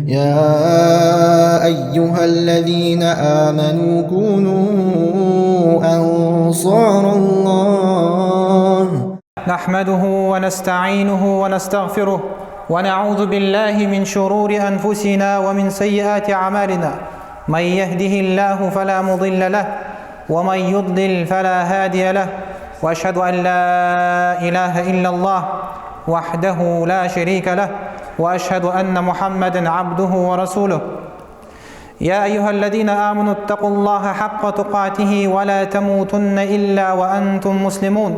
يا أيها الذين آمنوا كونوا أنصار الله نحمده ونستعينه ونستغفره ونعوذ بالله من شرور أنفسنا ومن سيئات أعمالنا. من يهده الله فلا مضل له ومن يضلل فلا هادي له، وأشهد أن لا إله إلا الله وحده لا شريك له، وأشهد أن محمدا عبده ورسوله. يا أيها الذين آمنوا اتقوا الله حق تقاته ولا تموتن إلا وأنتم مسلمون.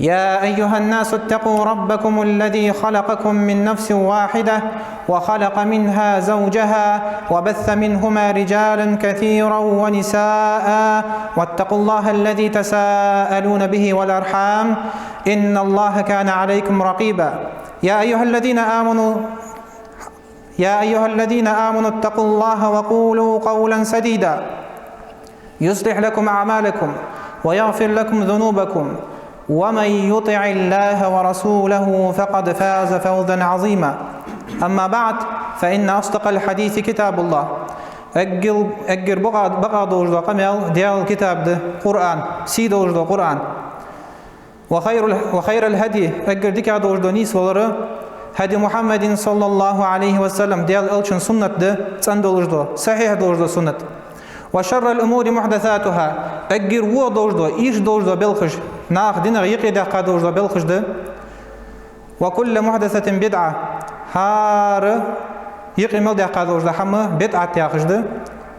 يا أيها الناس اتقوا ربكم الذي خلقكم من نفس واحدة وخلق منها زوجها وبث منهما رجالا كثيرا ونساء، واتقوا الله الذي تساءلون به والأرحام إن الله كان عليكم رقيبا. يا أيها الذين آمنوا اتقوا الله وقولوا قولا سديدا يصلح لكم أعمالكم ويغفر لكم ذنوبكم، ومن يطع الله ورسوله فقد فاز فوزا عظيما. أما بعد، فإن أصدق الحديث كتاب الله. أجر بقى دوجد قمل ديال الكتاب ده قرآن سي دوجد قرآن، وخير الهدي أجر ديك دوجد نيس ولر هدي محمد صلى الله عليه وسلم ديال ألشن سنة ده تندوجد صحيح دوجد سنة. وشر الأمور محدثاتها أجر و دوجد إيش دوجد بالخش ناخ دينا يقي دقا دوجد بالخش ده. وكل محدثة بدعة هار يقي مل دقا دوجد حمى بدعة ياخش ده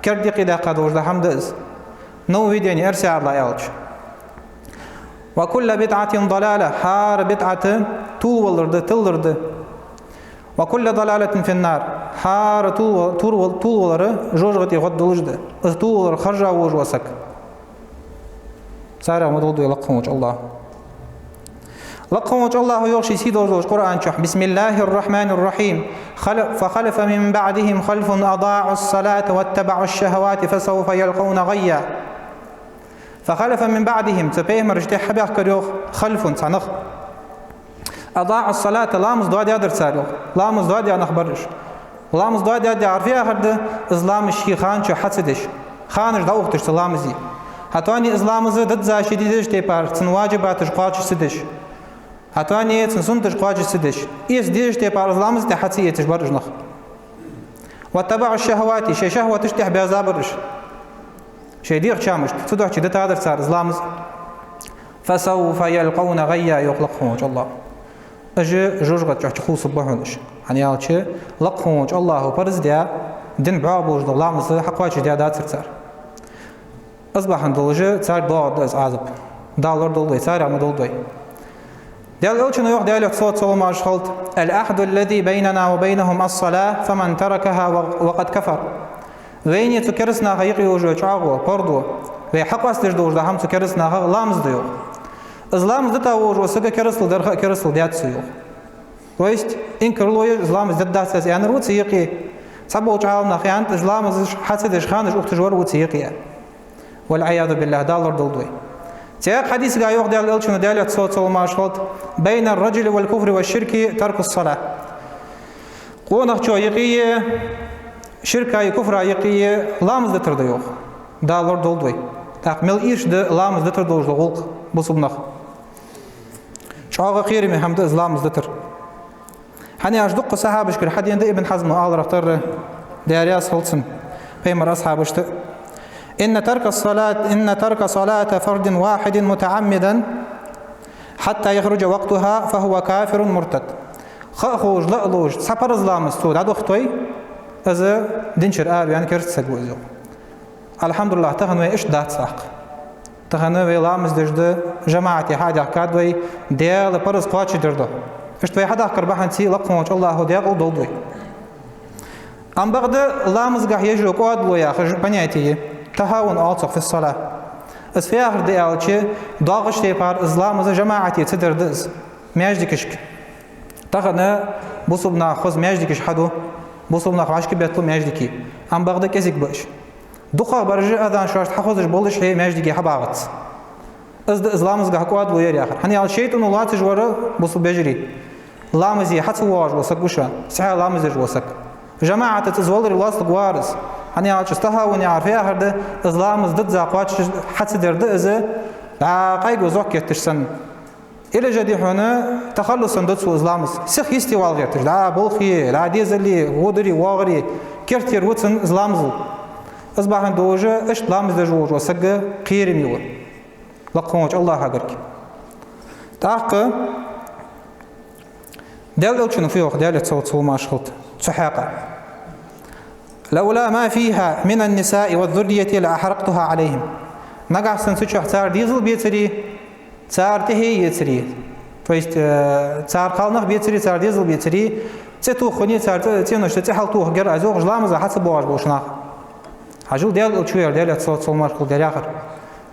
كرد يقي دقا دوجد حم دز نو فيدياني أرسي الله يالش. وكل بدعة ضلالة هار بدعة طول ده تلر ده. وكل ضلالة في النار هار طول جوجغتي غد وجده طول خرجا وج وسك سارع مضود يلقهم وجه الله لقهم وجه الله يغشي سيد وجه قرآن شح. بسم الله الرحمن الرحيم. فخلف من بعدهم خلف أضاعوا الصلاة واتبعوا الشهوات فسوف يلقون غيا. فخلف من بعدهم تبيه رجتي حبيخ كريوخ خلف صنخ أضاع الصلاة لامز دواد يادر ساريو لامز دواد يا نخبرش لامز دواد يا عارفي آخر ده إسلام الشي خان شو حسدش خانش دا أختش سلامزي هتواني إسلامز ضد زاشي ديدش تيبار تن واجباتش قواج سدش هتواني تن سنتش قواج سدش إيس ديدش تيبار إسلامز تحتسي تشبرج نخ. واتبعوا الشهوات شي شهوة تشتح بيزابرش شي ديغ شامش تدوح شي دتا هذا صار إسلامز فسوف يلقون غيا يخلقهم وجه الله. أجي جوجغت جحش خوص بحونش يعني يالشي لقهم وجه الله وبرز ديا دين بعابوج الله مصر حقواش ديا دات سرسار أصبح ندولجي تسار بعض از عازب دالور دولدوي تسار عم دولدوي ديال أولشنا يوح ديال صوت صوما شخلت الأحد الذي بيننا وبينهم الصلاة فمن تركها وقد كفر. وين يتكرسنا غيقي وجه شعغو بردو ويحق أستج دوج ده هم تكرسنا غلامز ديو إسلام زدتا وج وسجى كرسل درخ كرسل ديات سيو ويست إن كرلوي إسلام زد داس يعني روت سيقي سبوا جعلنا خيانة إسلام زش حسد إشخانش أخت جوار روت سيقي والعياذ بالله دالر دولدوي. تياق حديث جاي يوخ ديال الألشون ديال صوت ما شغلت بين الرجل والكفر والشرك ترك الصلاة. قونا شو يقي شركة كفر يقي لامز دتر ديوخ دالر دولدوي تأمل إيش ده لامز دتر دوج لغلق بصبنخ شعاق خير من حمد إسلام زدتر. حني أجدق صحابش كر حد يندي ابن حزم آل رفتر ديارياس خلصن بيمر أصحابش إن ترك صلاة فرد واحد متعمدا حتى يخرج وقتها فهو كافر مرتد. خأخوج لألوج سفر إسلام السود عدو اختوي إذا دينشر آل يعني كرت سجوزو الحمد لله تغنوي إيش دات ساق تغنوي لامز دجد جماعتي حاجة كادوي ديال برز قواتش درده فشتوي حدا كربحن سي لقم وجه الله ديال دولدوي أم بغد لامز قاح يجرو قواد لو يا خرج بنياتي تهاون ألصق في الصلاة اس في آخر ديال شي ضاغش تيبار إسلامز جماعتي تدردز مياجدكشك تغنى بوصبنا خوز مياجدكش حدو بوصبنا خواشك بيطلو مياجدكي أم بغد كيزك باش دقة برجع أذان شوش تحفظش بولش هي ماجدي حباغت أزد إسلام زجها قواد ويري آخر هني على شيء إنه لا تجوره بص بيجري لامزي حتى واج وسك وشان سحر لامزي وسك جماعة تزولر الوصل قوارز هني عاش استهاوني عارفيها هرده إسلام ضد زاقوات حتى درد إذا قايق وزوك يتشسن إلى جدي هنا تخلص ضد سو إسلام سخ يستوى غيرتش لا بولخي لا ديزلي غودري واغري كرتير وتسن إسلام أصبح دوجة إيش لامز دجوج وسجى قيرم يور لقومش الله هاجرك تاق دولة شنو فيه دولة صوت ما شخلت سحاقة لولا ما فيها من النساء والذرية لأحرقتها عليهم نقع سنسوش اختار ديزل بيتري تار تهي يتري تويست تار خالنخ بيتري تار ديزل بيتري تتو خوني تار تينوش تحلتوه غير أزوج جلامز حسب بواش بوشناخ هجول ديال الشوير ديال صوت ما شخلت ديال آخر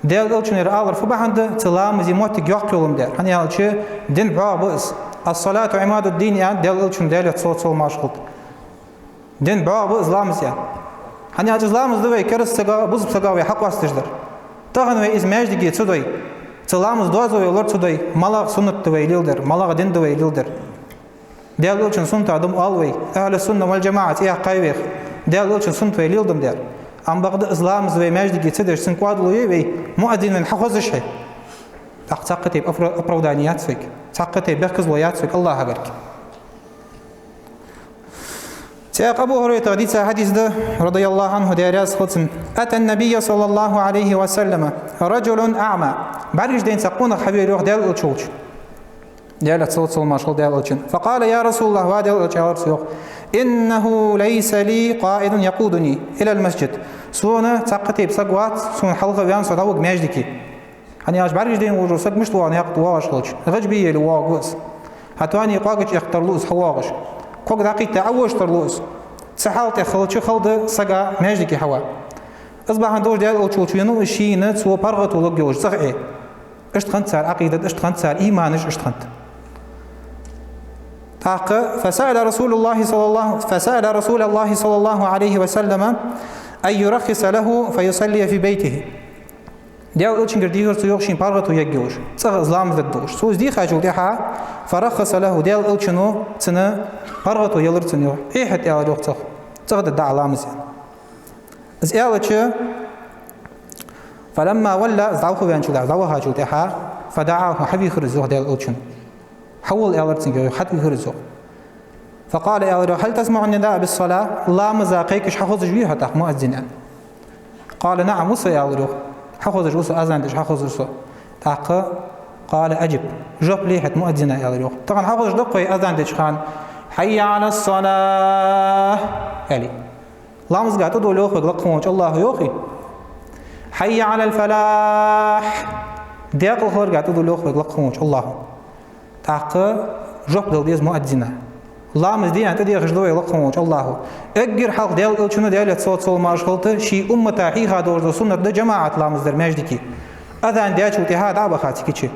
ديال الشنير آخر فبعند تلامز يموت جوق يوم ديال هني هالشي دين بعابس الصلاة عماد الدين يعني ديال الشن ديال صوت ما شخلت دين بعاب إسلامز يعني هني هاد إسلامز دوي كرس سجا بوز بسجاوي حق واستجدر تغنوا إزماج دقيق تدوي تلامز دوازوي ولر تدوي ملاغ سنة دوي ليلدر ملاغ دين دوي ليلدر ديال الشن سنة عدم آلوي أهل السنة والجماعة إيه قايويخ ديال الشن سنة دوي ليلدم ديال أم بغد إسلامز دوي ماج دقيق تدر سنقواد لوي مؤذن من حفظ شيء تعقتي بأفرودانيات فيك تعقتي بيركز لويات فيك الله هبارك سياق أبو هريرة حديث ده رضي الله عنه ديارياس خلصن أتى النبي صلى الله عليه وسلم رجل أعمى بعد دين سقونا حبيب يروح ديال الشوش ديال صوت المشغل ديال الشن فقال يا رسول الله واديال الشوش إنه ليس لي قائد يقودني إلى المسجد سونا تعقتي بسقوات سون حلقة بيان صدوق ماجدكي أنا أش بعد دين وجو سق مش طوان يقط واش خلش غجبية لواقوس هتواني قاقش يختار لوس حواقش كوك دقيقة تعوش ترلوس سحالت خلش خلد سقا ماجدكي حوا أصبح عندوش ديال الشوش ينو الشيء نت سو برغت ولقيوش صحيح اشتخنت سار عقيدة اشتخنت سار إيمانش اشتخنت فسأل رسول الله صلى الله عليه وسلم أن يرخص له فيصلي في بيته ديال ألشين قرديور سيوخشين بارغت ويجوش صغ إسلام ذدوش سوز دي خاجو ديها فرخص له ديال ألشينو تنا بارغت ويلر تنيو إيه حتى على دوخ صغ دع لامزين إز إلتش فلما ولا زعوه بينشو زعوه هاجو ديها فدعاه حبي خرزوه ديال ألشين حول إلرتنجو حتى يخرزوه فقال إلرو هل تسمع النداء بالصلاة لا مزاقيكش حفظ جبيه تاخ مؤذن قال نعم وصي إلرو حفظ جوسو أذان دش حفظ جوسو تاق قال أجب جب لي حت مؤذن إلرو طبعا حفظ دقي أذان دش خان حي على الصلاة يعني لا مزقات دول يوخي لقموش الله يوخي حي على الفلاح ديق الخور قاعد دول يوخي لقموش الله تاق جب دل ديز مؤذن لامز دي أنت دي خجلوي لقموش الله أجر حق ديال الشنو ديال صوت ماشغلته شيء أمة حيها دور سنة ده جماعة لامز در ماجدكي أذان ديال شو تهاد عبا خاتي كيشي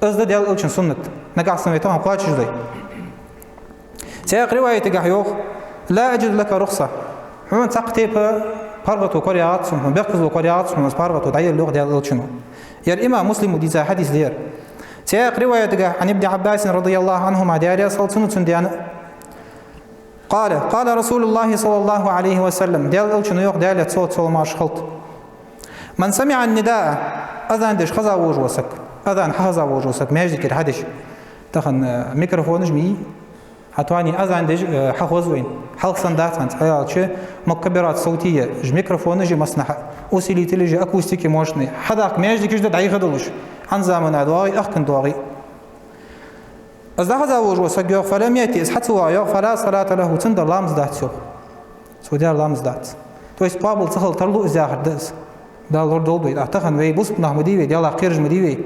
أزد ديال الشن سنة نقع سنتهم قاتش ذي سياق رواية تجاهيوخ لا أجد لك رخصة هم تقتيب بارغتو كوريات سنهم بيقفزوا كوريات سنهم بارغتو دعي اللغة ديال الشنو يا الإمام مسلم وديزا حديث دير سياق رواية تجاه عن ابن عباس رضي الله عنهما دياريا صلت سنة ديانا قال رسول الله صلى الله عليه وسلم ديال الشنو يوخ ديال صوت ماش خلط من سمع النداء أذان دش خزا وجوسك أذان حزا وجوسك ما يجي كده حدش تخن ميكروفون جمي هتواني أذان دش حخوز وين حلق صندات عند حيال شيء مكبرات صوتية ميكروفون جي مصنع وسيلة تلجي أكوستيكي موشني حداك ما يجي كده دعي خدلوش عن زمن دواغي أخكن دواغي أزدها وجوسك يوخ فلم يأتي إسحتوا يوخ فلا صلاة له تندر لامز دات سوق سوديار لامز دات تويس بابل تخل ترلو إزاخر دس دا لور دول بيت أتخن وي بوس بناه مديوي ديالا قيرج مديوي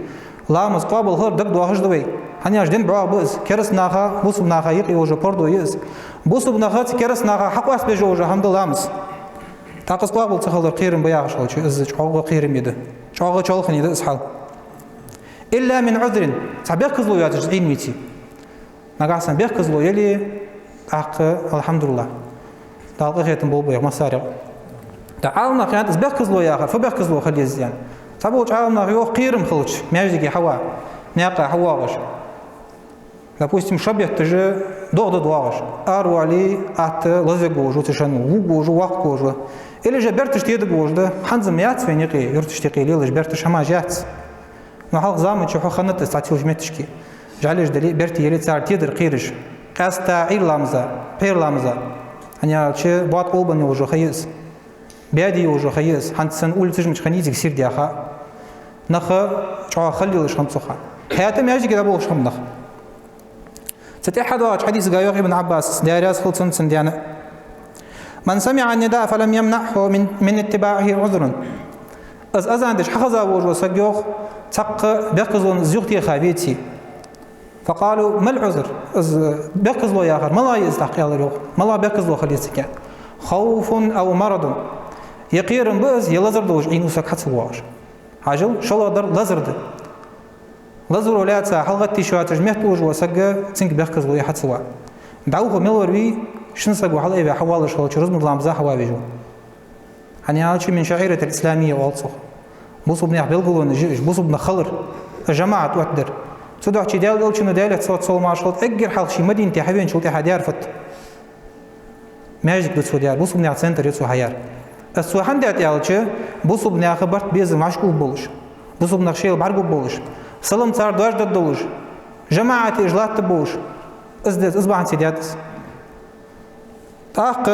لامز قابل هر دق دواخش دوي هنياش دين بعا بوز كرس ناخا بوس بناخا يقي وجه بردو يز بوس بناخا كرس ناخا حق واس بيجو وجه حمد لامز تاقص قابل تخل قيرم بياخش وجه إز شعوغ قيرم يده شعوغ شالخن يده إسحال إلا من عذر تعبير كزلو ياتج عين ميتي نقعسن بيخ كزلو يلي الحمد لله دال إخيتن بولبويا مسارع تعالنا قيادة بيخ كزلو ياخر فبيخ كزلو خلي زيان تبوش عالنا غيوخ قيرم خلش مياجدكي حوا نياقا حواغش Допустим, шабет же догда дуаш, арвали от лазегожу, тишану, вугожу, вахкожу. Или же бертиш теды гожда, ханзам яц веники, юртиш текили, лишь бертиш хамажац. Но халк замы чухо ханаты статил жметишки. Жалиш дали берти ели цар тедер қириш. Каста ирламза, перламза. Аня че бат олбаны уже хайыз. Бяди уже хайыз. Ханцсан улицы жмыч ханизик сирдяха. Наха чуа халил шамцуха. Хаятам яжи кеда бол шамнах. ستأحد حديث قايوغ ابن عباس دارياس خلصن سنديانا من سمع النداء فلم يمنعه من اتباعه عذر أزاندش حخزا وجو سقيوغ تق بقزون زيغتي خابيتي فقالوا ما العذر بقزلو يا آخر ما لا يستحقي الروح ما لا بقزلو خليتك خوف أو مرض يقير بأز يلزر دوش عينو سك حتسواش عجل شو در لزرد لازورو لاتسا حلقتي شو تجمعت وجو سقى تنك بيخكز ويا حد سوا دعوه ملوري شنسق وحلا يبي حوالش هو تشرز مظلام زاح واجو يعني هذا شيء من شعيرة الإسلامية والصخ بوصو بني عبد القلون نجيش بوصو بن خلر الجماعة تقدر تدعو شيء دال قلت شنو دالت صوت صول ما شلت أجر حال شيء مدينتي حبين شلتي حد يعرفت ما يجيك بتسود يار بوصو بني عسنتر يتسو حيار السو حندات يالش بوصو بني خبرت بيز معشقو بولش بوصو بني خشيل بعرقو بولش سلام صار دوش ددوش جماعة إجلات تبوش إزدز إزبعن سيداتس تاق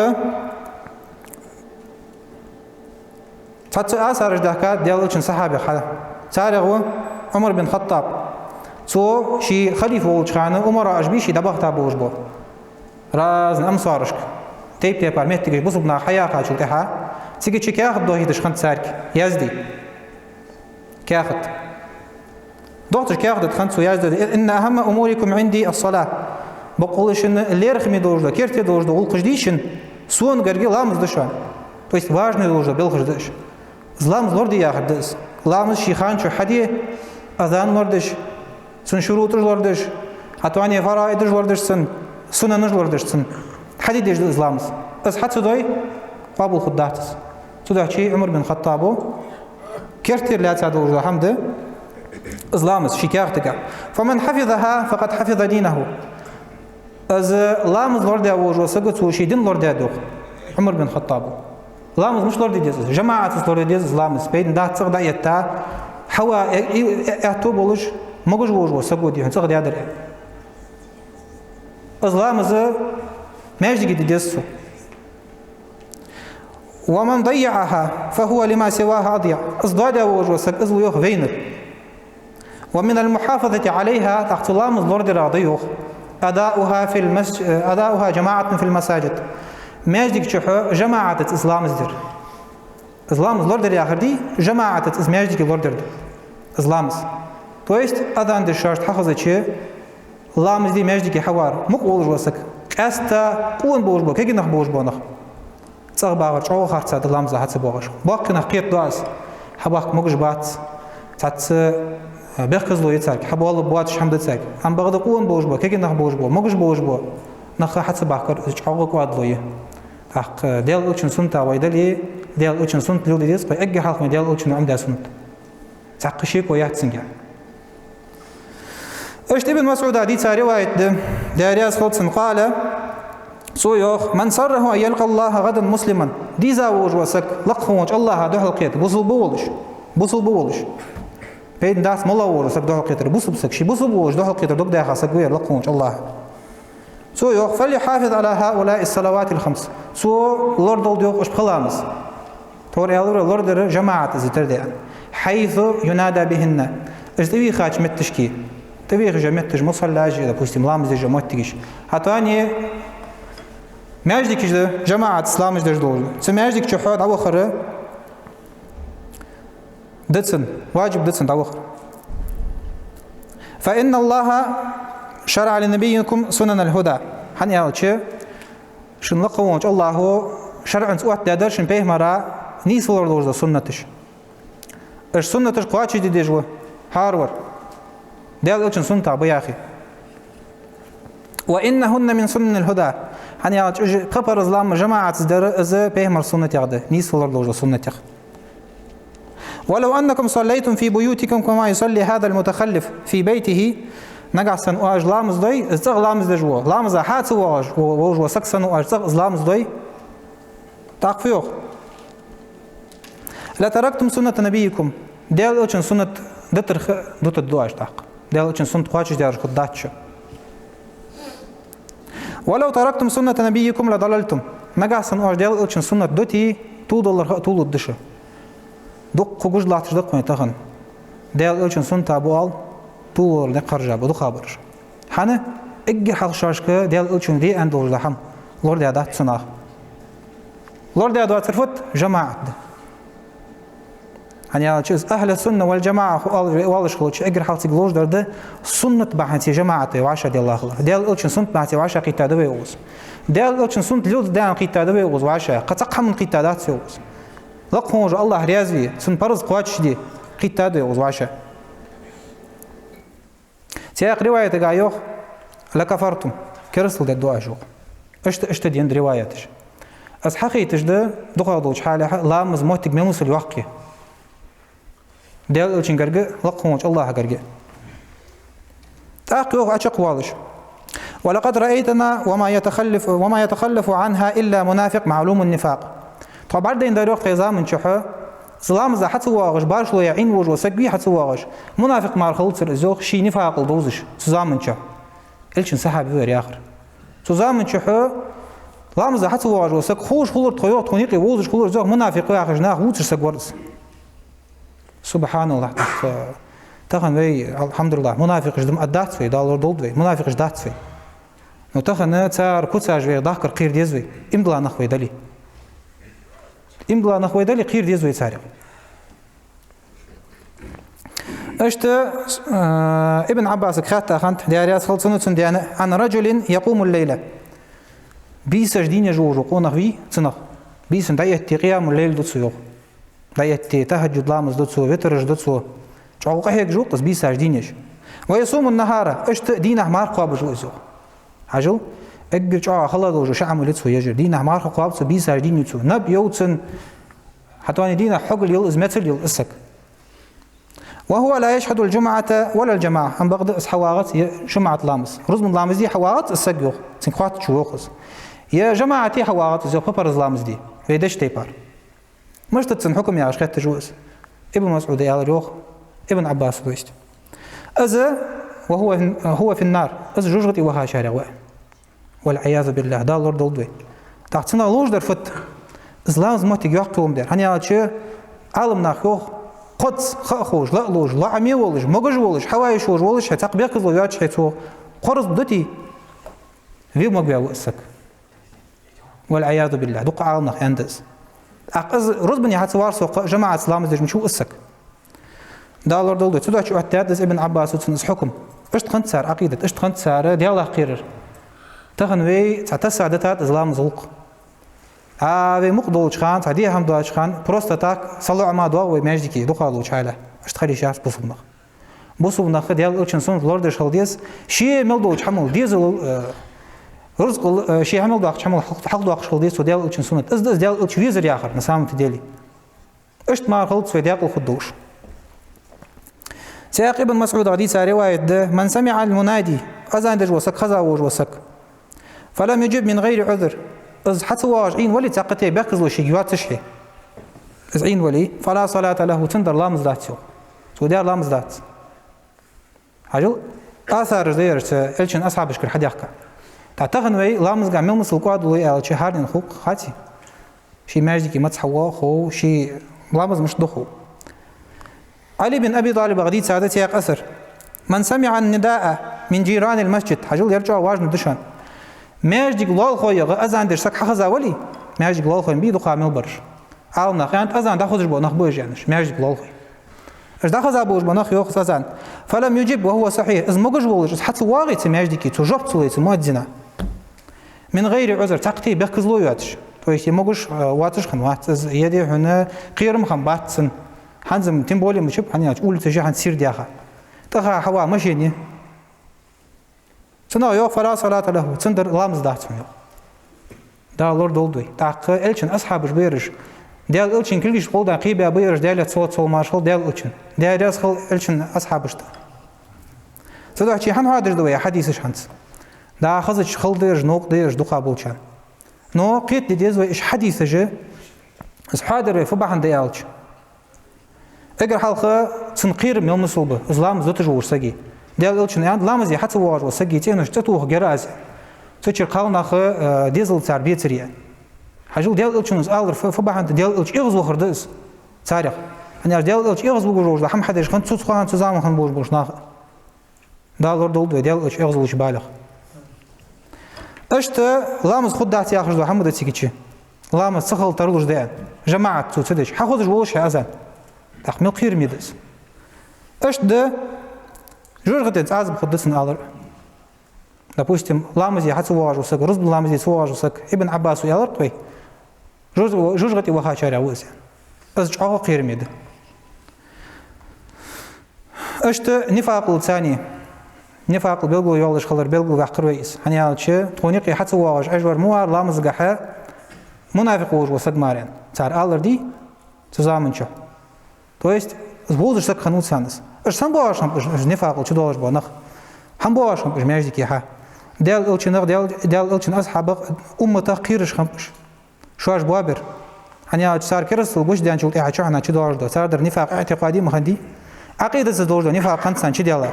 تاتس آثار إجداكات ديالوشن صحابي خلا تاريخو عمر بن خطاب سو شي خليفة ولشخانة عمر أجبيشي دبغ تابوش بو رازن أمصارشك تيب تيبار ميتيجش بصو بنا حياة قاشل تحا تيجي تشي كاخد دوهي تشخنت سارك يزدي كاخد دوتش كاخد خنسو يزدد إن أهم أموركم عندي الصلاة بقولش إن اللي رخمي دوجدا كيرتي دوجدا والقجديشن سون قرقي لامز دشان то есть важный دوجدا بالقجدش زلامز لوردي ياخدس لامز شيخان شو حدي أذان لوردش سن شروط لوردش أتواني فرائض لوردش سن سنن لوردش سن حدي ديش زلامز بس حد سدوي قابل خداتس سدوي شيء عمر بن الخطاب كيرتي لا تعدوجدا حمده إسلامس شكاغتك فمن حفظها فقد حفظ دينه از لامز لورد وجو سقط وشي دين لورد دوغ عمر بن الخطاب لامز مش لورد ديز جماعة لورد ديز لامز بين دا تصغ دا يتا حوا اعتو بولش مغج وجو سقط دي تصغ دا در از لامز ماجي دي ديسو ومن ضيعها فهو لما سواها أضيع ازداد وجو سقط ازو يوخ فينر ومن المحافظة عليها تحت لامز لورد راضيوخ أداؤها جماعة في المساجد ماجدك شحو جماعة إسلام زدر إسلام لورد يا خردي جماعة ماجدك لورد إسلام то есть أذان دشارج حافظة شيء لامز دي ماجدك حوار مقول جوسك أستا قون بوج بو كيجي نخ بوج بونخ تصغ باغر شو خارت هذا لامز هات بوغش باق نقيت دواس حباق مقش بات تات بيخزلو يتساك حبوال بواتش حمد تساك عم بغدا قون بوج بو كيجي نخ بوج بو مقش بوج بو نخ حتى باكر شو قوادلويه حق ديال اوتشن سنتا ويدلي ديال اوتشن سنت لو ديس باي اجي حق ديال اوتشن عمدا سنت تعقشيك وياتسنجا ايش ابن مسعود حديث روايه دارياس خلصن قال سويوخ من سره ان يلقى الله غدا مسلما ديزا وج وسك لقوج الله دحل قيت بوصل بولش بين داس ملا ورسك دحل قيت بوصبسك شي بوصل بولش دحل قيت دوك داخ سك وير لقوج الله سو فليحافظ على هؤلاء الصلوات الخمس سو لورد ديوق اش بخلامس تور يالور لورد جماعه زتردي حيث ينادى بهن اجتوي خاش متشكي تبي جمعت مصلاج اذا بوستم لامز جمعتكش هاتاني ماجدك جماعه اسلام دول سماجدك شحود اوخر دتسن واجب دتسن اوخر فان الله شرع لنبيكم سنن الهدى حن يالچه شن لقوونچ الله شرعن سوات دادرشن بهمرا نيس ولورز سنتش اش سنتش قواچ دي دجو هارور ديال اوچن سنتا بو ياخي وانهن من سنن الهدى حن يالچ قبر اسلام جماعه در از بهمر سنت يغده نيس ولورز سنت ولو انكم صليتم في بيوتكم كما يصلي هذا المتخلف في بيته Nagasan oaj lamız doy, ızık lamız da juo. Lamıza hatı oaj, o juo saksan oaj ızık lamız doy. Takfı yok. La taraktum sunnat nabiyikum. Del için sunnat dıtır duaj tak. Del için sunnat kuaçış deraj kuddatçı. Walau taraktum sunnat nabiyikum la dalaltum. Nagasan oaj del için sunnat duti tuğdollar dışı. Duk kuguj latışdık koy takın. Del için sunnat bu al. Tuğdollar ne karja bu xabar. Hani eggir halşaşkı del için di endolda ham. Lor da da tsuna. Lor da tırfut cemaat. Hani ya çiz ahl sunna vel cemaa walış kılıç eğer haltı glojlarda sünnet bahati cemaati vaşa diallah. Del için sünnet bahati vaşa qitadı ve uz. Del için sünnet lüz dan qitadı ve uz vaşa. Qataq min qitadat se uz. Laqhoj Allah riyazi sun parız qaç di qitadı ve uz vaşa. Tiyaq rivayet ga yok. La kafartum. Kersel de dua jo. İşte diyen rivayet. Az haqiqetiz de duqadoç hala lamız motik memusul vaqi. Del için gargı laqhoj Allah gargı. تأقيوه أشق والش ولقد رأيتنا وما يتخلف عنها إلا منافق معلوم النفاق طبعا بعدين داير وقت يزامن شحه سلام زا حتى واغش باش لو يعين وجو سقي حتى واغش منافق مار خلص زوق شي نفاق الدوزش زامن شح الشن سحاب غير اخر زامن شحه لام زا حتى واغش وسق خوش خلر طيوت خنيقي وزش خلر زوق منافق واغش ناخ وتش سقورس سبحان الله تخن وي الحمد لله منافق جدم أدات في دالور دولد وي منافق جدات في نو تخن تار كوتساج وي داكر قير ديز وي امدلا نخوي دلي قير ديز وي تاريخ اشت ابن عباس خاطا خنت ديارياس خلصنوتن ديانا عن رجل يقوم الليلة بيسج دين يجوج قونخ وي تنخ بيسن دايت قيام الليل دوتسو دايت تهجد لامز دوتسو وترج دوتسو شعوق هيك جوق بيساج دينش ويصوم النهار اشت دينه مار قاب جوزو عجل اجر شعا خلقو جو شعمل لتسو يجر دينه مار قاب سو بيساج دينتو نب يوتن حتى ان دينه حقل يل ازمتل يل اسك وهو لا يشهد الجمعة ولا الجماعة ام بغد حواغت جمعة لامس رزم لامس دي حواغت اسقيو تنخوات شوخس يا جماعتي حواغت زو ببرز لامس دي ويدش تيبار مش تتسن حكم يا اشخاص تجوز ابن مسعود يا روح ابن عباس دوست أذا هو في النار أذا جوجتي وها شارع والعياذ بالله دالور دولدوي تعطينا لوج در فت إسلام زموتي يقطوم در هني على شيء عالم ناخوه قدس خاخوج لا لوج لا عمي ولج مجج ولج حوايش ولج هتقبيق زوجات شيتو قرص بدتي في مجبع وسك والعياذ بالله دق عالم عندس أقز رزبني هتوار سوق جماعة إسلام زج مشو اسك دالور دولدو تدوش وحتى ابن عباس وتنس حكم اش تخنت سار عقيدة اش تخنت سار ديال الله قرر تخن وي تعتسع دتات اسلام زلق وي مقدول خان تعدي هم دوش خان بروستاتاك صلوا ما دوا وي ماجديكي دو قالو حاله اش تخلي شاف بوصبنا ديال اوتشن سون لورد شالديس شي ملدو حمل ديزل رزق شي عمل داق حمل حق داق شالديس وديال اوتشن سون از ديال اوتش ويزر ياخر نسامت ديالي اش ما خلص في ديال الخدوش سياق ابن مسعود حديث رواية من سمع المنادي أذان دج وسك خذا وج وسك فلم يجب من غير عذر إذ حتى واجعين ولي تقتي بيقظ وشيجوات تشحي إذ عين ولي فلا صلاة له تندر لا مزدات ودار لا مزدات عجل آثار زيرت إلشن أصحاب شكر حد يحكى تعتقن وي لا مزقع من مسل قاد وي على شي هارن خوق خاتي شي ماجدي ما تحوا خو شي لا مز مش دخو علي بن أبي طالب غديد سعادتي يا قصر من سمع النداء من جيران المسجد حجل يرجع واجن دشان ماجدي قلال خويا أذان درسك حخزا ولي ماجدي قلال خويا بيدو قامل برش عالنا خيانت أذان داخل بو نخ بوج يعنش ماجدي قلال خويا إيش داخل بوج بو نخ يوخ أذان فلم يجب وهو صحيح إذ مجوج بولج حتى واغي ماجدي كي تجبت سويت مؤذنا من غير عذر تقتي بكزلو ياتش تويش مجوج واتش خن وات يدي هنا قيرم خن باتسن حنزم تيمبولي مشب حنياج أول تجي حن سير دياخا تخا حوا مشيني سنا يو فلا صلاة له تندر لامز داتم يو دا لورد دولدوي تاق إلشن أصحاب بيرج ديال إلشن كلش قولدا قيبة بيرج ديال صوت مارشال ديال إلشن ديال خل إلشن أصحاب صدق شيء هم هذا دوية حديث شانس دا خزج خلدير نوق دير دقابل شان نو قيت دي زوي إيش حديث جه إسحادر في بحن ديالش أجر حلقة تنقير من المصوبة إسلام زوج جور سجي ديال إلشن يعني لامزي حتى واجو سجي تينش تتوه جراز تشير قالنا خ ديزل تربية سريع حاجل ديال إلشن إسألر في بحن ديال إلش إغزو خردس تاريخ أنا ديال إلش إغزو بجوج ده هم حدش خن تصوص خان تزامن خن بوش ناخ دالور دولد ديال إلش إغزو إيش بالغ أشت لامز خد دعتي آخر ده حمد تيجي لامز سخل ترولش ده جماعة تودش حاخذش بولش أذن تخمل قير ميدس أشت ده جور غدت عازب خدسن آلر допустим لامزي حتى واجو سك رزب لامزي سواجو سك ابن عباس ويالر طوي جور غتي وها شارع وزن أزجعه قير ميد أشت نفاق الثاني نفاق بلغو يولش خلر بلغو غاقر ويس هنيالتش تونيقي حتى واج أجور موار لامز غحا منافق وجو سك مارين تار آلر دي تزامن شو то есть сболдыш сак ханут санс аш сам боашам нефақл чудолаш бонах хам боашам междики ха дел илчинах дел илчин асхабы уммата қирыш хамш шуаш буабер ани сар керсл буш дан чулти хачана чудолаш до сардер нефақ اعتقادي маханди ақида задолж нефақ хансан чиделар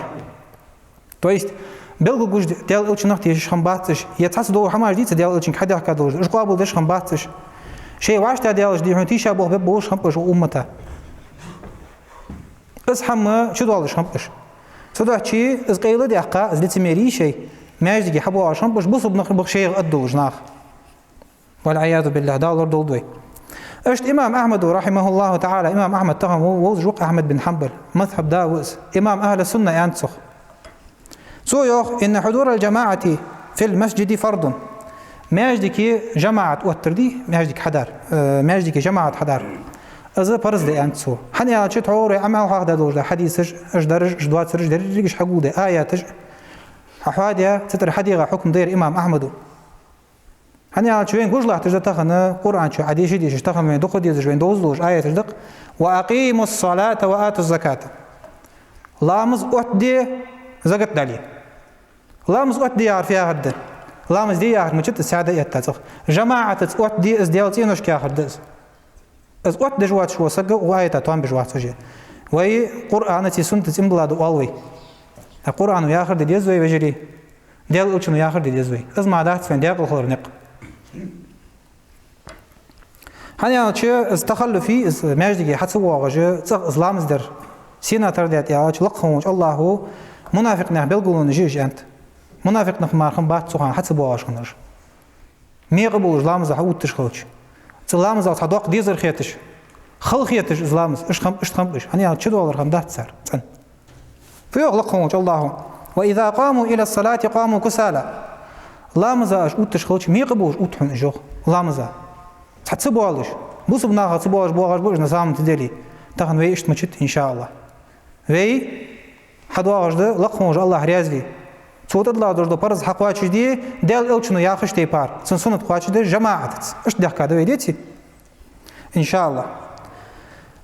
то есть белгу гуш дел илчинах тиш хамбатш яцас до хамаш дит дел илчин хадах кадолж ишқабул деш хамбатш шей вашта делж ди хунтиша бог беш хампш уммата بس حما شو دوالش حمش صدق شيء إز قيل دي أقا إز لتمري شيء ما يجدي حبوا عشان بس بنخ بخشيء قدوج ناخ والعياذ بالله دالر دولدوي أشت إمام أحمد رحمه الله تعالى إمام أحمد تهم ووزجوق أحمد بن حنبل مذهب داوز إمام أهل السنة ينسخ سويخ إن حضور الجماعة في المسجد فرض ما يجدي جماعة وتردي ما يجدي حدار ما يجدي جماعة حدار از پرز دی انتسو حنیا چه تعور عمل حق دادوج حدیثش اش درج جدوات سرج درجش حقوده آياتش حواديا تتر حديقة حكم دير إمام أحمد حنیا چوين گوش لحتش دتخنه قرآن چو حدیث دیش تخن من دخل دیز جوين دوزلوش آياتش دق وأقيموا الصلاة وآتوا الزكاة لامز أتدي زكاة دالي لامز أتدي عارفيها هدن لامز دي عارف مجد السعادة يتاتخ جماعة أتدي ازديالتينوش كيا هردز از اوت دجوات شو سجى وآية توان بجوات سجى وهي قرآن تسنت تمبلاد والوي القرآن ياخر ديزوي وجري ديال أوتشنو ياخر ديزوي از ما دات فين ديال الخير نق هنيا شيء استخلوا فيه از ماجدي حتى واجه إسلام إزدر سينا ترديت يا لقهم الله منافق نه بيلقولون نجيش أنت منافق نه ما خم بات سخان حتى واجه خنرش ميقبل إسلام زحوت تشخلش إسلام زاد حداق ديزر خيتش خل خيتش إسلام إيش خم إيش هني على شدوا خم ده تسر سن فيغلقهم الله وإذا قاموا إلى الصلاة قاموا كسالى لا مزاج أوتش خلش ميقبوش أوتحن جوخ لا مزاج تحسبوالش بوس بناها تسبوالش بوش نسام تدلي تخن ويشت مشت إن شاء الله وي حدواش ده لقموش الله ريازلي صوت الله درد برز حقواتش دي دل إلشنو ياخش تيبار سنسونة قواتش دي جماعة إيش ده كده ويديتي إن شاء الله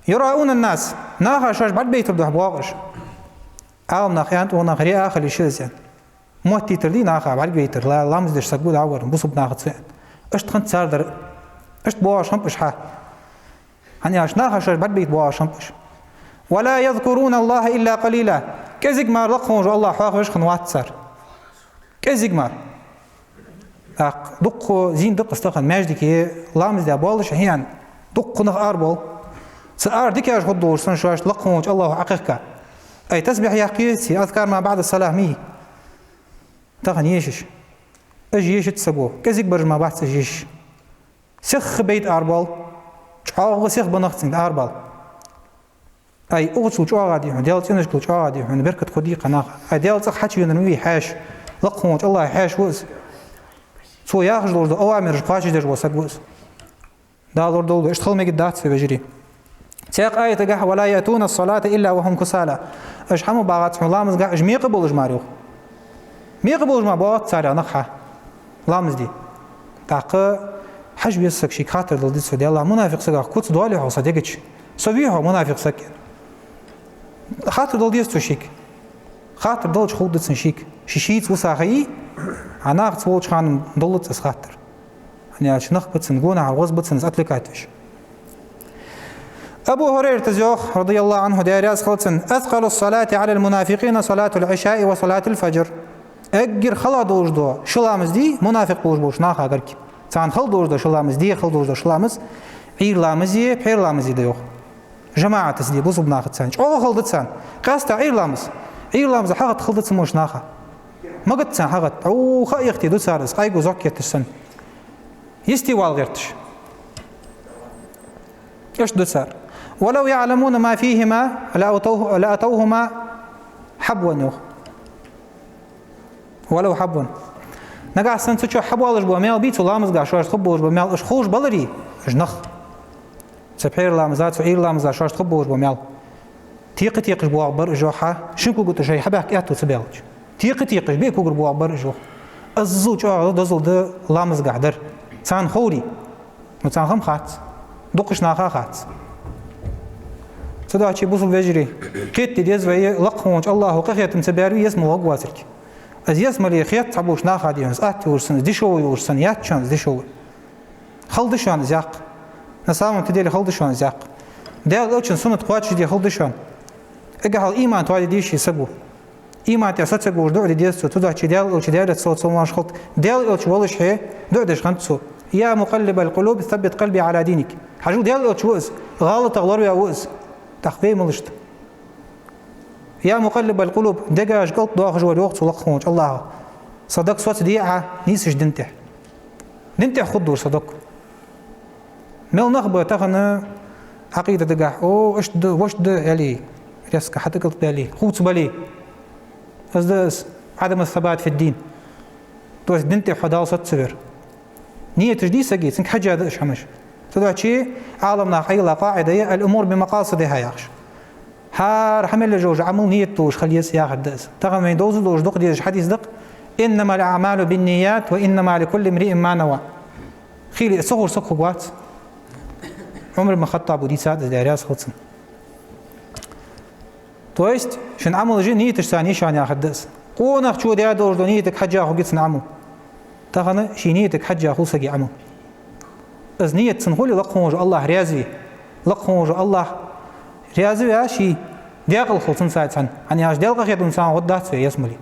يراؤون الناس ناخر شاش بعد بيت بدو حبواقش عالم ناخيانت وناخري آخر يشيزين موتي تردي ناخر بعد بيتر لا لامز ديش سقود عور بوصب ناخد فين إيش تخنت سار در إيش بواش همبش ها هني عش ناخر شاش بعد بيت بواش همبش ولا يذكرون الله إلا قليلا كذك ما رقموا الله حاخش خنوات سار كذك ما دق زين دق استخن ماجد كي لامز ده بالش هيان دق نخ أربل سأر ديكاش خدور سنشاش لقموا الله حقيقة أي تسبح يا قيسي أذكار ما بعد الصلاة مي تخن يشش أجي يش تسبوه كذك برج ما بعد سجيش سخ بيت أربل شعاغ سخ بنختين أربل أي أغسل شعاغ ديهم ديال تنشكل شعاغ ديهم بركة خدي قناخ أي ديال تخ حتى ينوي حاش لقموا الله حاش وز سو ياخذ لورد أوامر قاش يدرج وسد وز دا لورد دول اشتغل ميجد دات في بجري سياق آية تقح ولا يأتون الصلاة إلا وهم كسالى أجحموا باغات لامز قاح مي قبول جماريو مي قبول جمار باغات سارع نقحة لامز دي تاق حجب يسك شي خاطر دل ديس فدي الله منافق سقاح كوت دوالي حوصا ديكش سويحو منافق سكين خاطر دل ديس توشيك خاطر دولش خودت سنشيك شيشيت وساخي عناق تولش خان دولت خاطر يعني شنخ بتسن جونا عوض بتسن أتلكاتش. أبو هريرة زوخ رضي الله عنه دارياس خلصن أثقل الصلاة على المنافقين صلاة العشاء وصلاة الفجر. أجر خلا دوش دو شلامز دي منافق بوش ناخا غرك تان خل دوش دو شلامز دي خل دوش دو شلامز عير لامزي بحير لامزي ديوخ جماعة تسدي بوز بناخد سانج أو خلدت سان قاستا عير لامز حاجة خلدت سموش ناخا ما قد سان حاجة أو خايختي دو سارس قايقو زوكيت السن يستي والغيرتش إيش دو سار ولو يعلمون ما فيهما لأتوهما حبوا نيوخ ولو حبون نقع سنت شو حبوا لش بوميل بيت لامز قاشوش خبوش بوميل إيش خوش بلري جنخ سبحير لامزات سعير لامز قاشوش خبوش بوميل تيقش بوا بر جوحة شنكو قلت شيء حبك أتو سبيلج تيقش بيكو بوا بر جوح الزوج دزل ده لامز قادر سان خوري وسان خم خات دقش ناخا خات صدا شيء بوصل بجري كيت ديز ويا لقونج الله وقخيت مسباري يسمو وقواسرك از يسمى لي خيط تعبوش ناخا ديونس ورسن دي شو ورسن ياتشان دي شو خلدشان زاق نسامو تدير خلدشان زاق دال اوچن سنت قواتش دي خلدشان اجهل ايمان توالي دي شي سبو ايمان تاسات غور دو دي سو تدا شي دال اوچ دال صوت سوماش خلط دال اوچ ولش هي دو دش خنتسو يا مقلب القلوب ثبت قلبي على دينك حاجو دال اوچ وز غلط غلر يا وز تخفي ملشت يا مقلب القلوب دقاش قلت داخل جوا الوقت ولقونج الله صدق صوت ديعة نيسش دنتح خدور صدق مل نخبة تخنا عقيدة دقاح او وش د يلي ريسك حتى قلت بالي خوت بالي أصدقس عدم الثبات في الدين توس دنتح حدال صوت سبر نية تجديد سجيت سنك حاجة هذا إيش حمش تدعى شيء عالمنا حيلا قاعدة الأمور بمقاصدها ياخش هار حمل جوج عمل نية توش خليس يا خدس تغم من دوز دوش دق ديش حديث دق إنما الأعمال بالنيات وإنما لكل امرئ ما نوى خيلي صغر قوات عمر ما خطب ودي ساعة دارياس خلصن تويست شن عمل جن نيتش ثاني شان يا خدس قونك شو ديا دوش نيتك حجة أخو قصن عمل تغنا شي نيتك حجة أخو سجي عمل از نية سنقولي لقونج الله ريازي لقونج الله ريازي يا شي داخل خلصن ساعتان أنا أش داخل خيط إنسان ودات في يسملي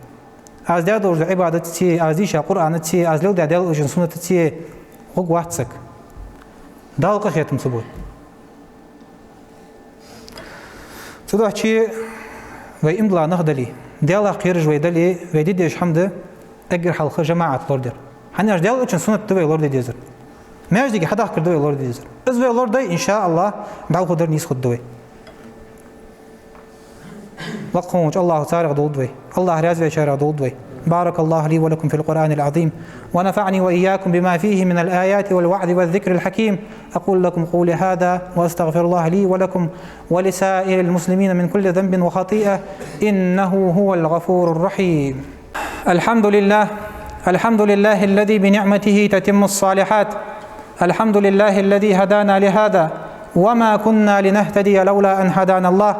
از داخل عبادة تي از ديش القرآن تي از لو داخل جن سنة تي هو واتسك داخل خيط مسبوي صدق شيء ويمضى نخدلي داخل خير ويدلي ويديش حمد أجر حلقة جماعة لوردر أنا أش داخل جن سنة توي لورد ديزر ما أجدي حدا خير دوي لورد ديزر از وي لورد إن شاء الله بعو خدر نيس خد دوي لقونج الله تارق دودوي الله رازي شارع دودوي بارك الله لي ولكم في القرآن العظيم ونفعني وإياكم بما فيه من الآيات والوعظ والذكر الحكيم أقول لكم قولي هذا وأستغفر الله لي ولكم ولسائر المسلمين من كل ذنب وخطيئة إنه هو الغفور الرحيم. الحمد لله الذي بنعمته تتم الصالحات. الحمد لله الذي هدانا لهذا وما كنا لنهتدي لولا أن هدانا الله.